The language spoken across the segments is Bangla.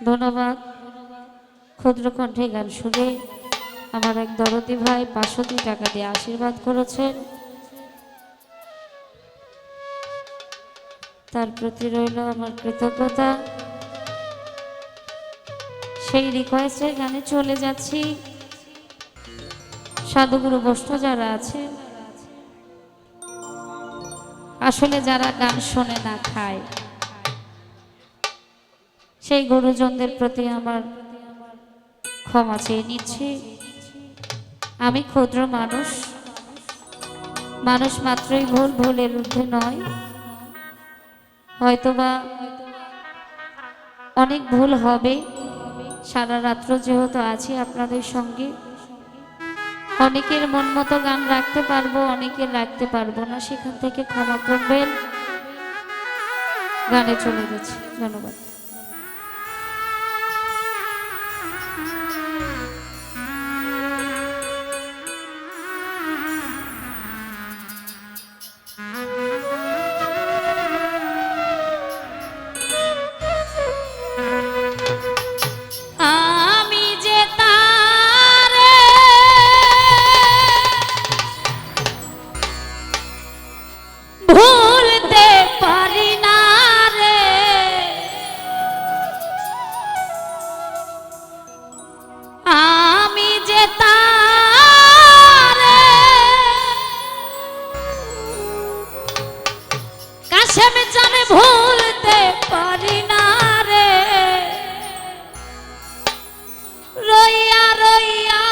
ধন্যবাদ। ক্ষুদ্র কণ্ঠে গান শুনে আমার এক দরদি ভাই ৫০০ টাকা দিয়ে আশীর্বাদ করেছেন, তার প্রতি রইল আমার কৃতজ্ঞতা। সেই রিকোয়েস্টের গানে চলে যাচ্ছি। সাধুগুরু বৈষ্ণব যারা আছে, আসলে যারা গান শোনে না খায়, সেই গুরুজনদের প্রতি আমার ক্ষমা চেয়ে নিচ্ছি। আমি ক্ষুদ্র মানুষ, মানুষ মাত্রই ভুল, ভুলের ঊর্ধ্বে নয়। হয়তোবা অনেক ভুল হবে। সারা রাত্র যেহেতু আছি আপনাদের সঙ্গে, অনেকের মন মতো গান রাখতে পারবো, অনেকের রাখতে পারবো না, সেখান থেকে ক্ষমা করবেন। গানে চলে গেছি। ধন্যবাদ। ভুলতে পারি না রে, আমি যে তারে কাশেম জানে ভুলতে পারি না রে, রইয়া রইয়া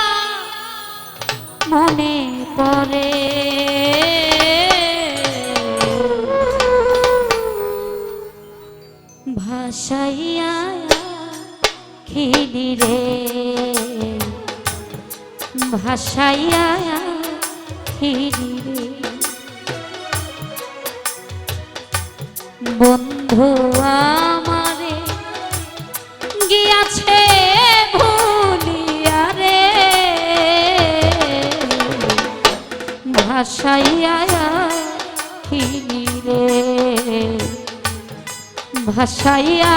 মনে পড়ে ভাসাইয়া খিলি রে, ভাসাইয়া খিলি রে। বন্ধু আমারে গিয়াছে ভুলিয়া রে, ভাসাইয়া খিলি রে, ভাসাইয়া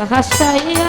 ভাসাইয়া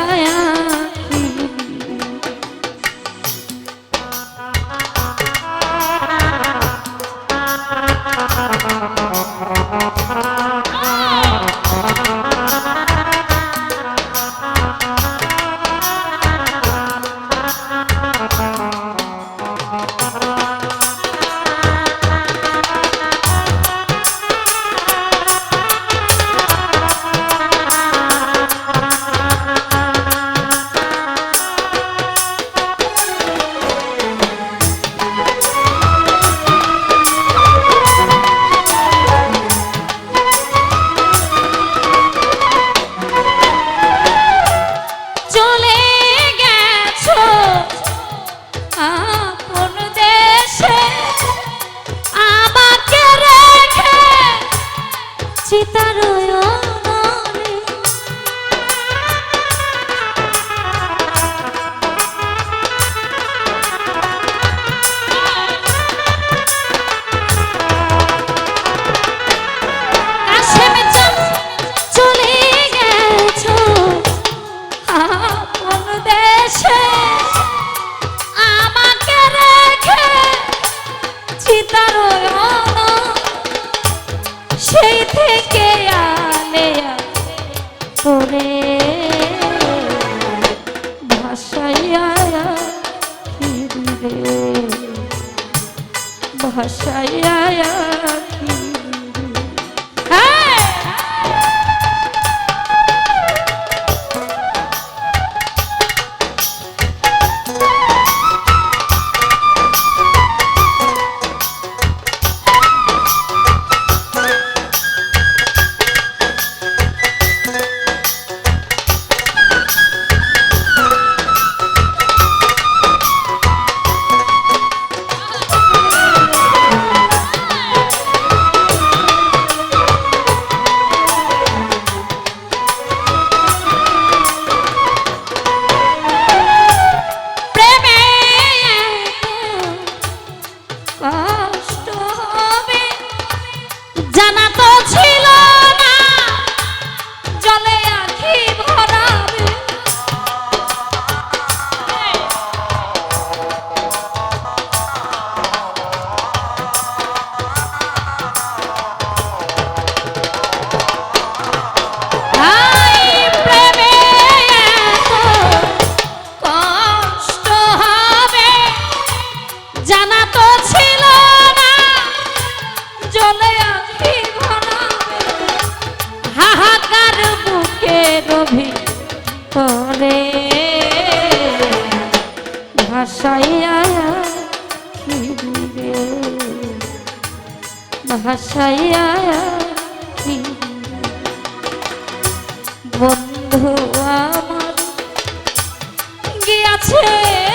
সেই থেকে আলেয়া করে ভাসাইয়া রে ভাসাইয়া করে ভাসাইয়া রে ভাসাইয়া বন্ধু আমার গিয়াছে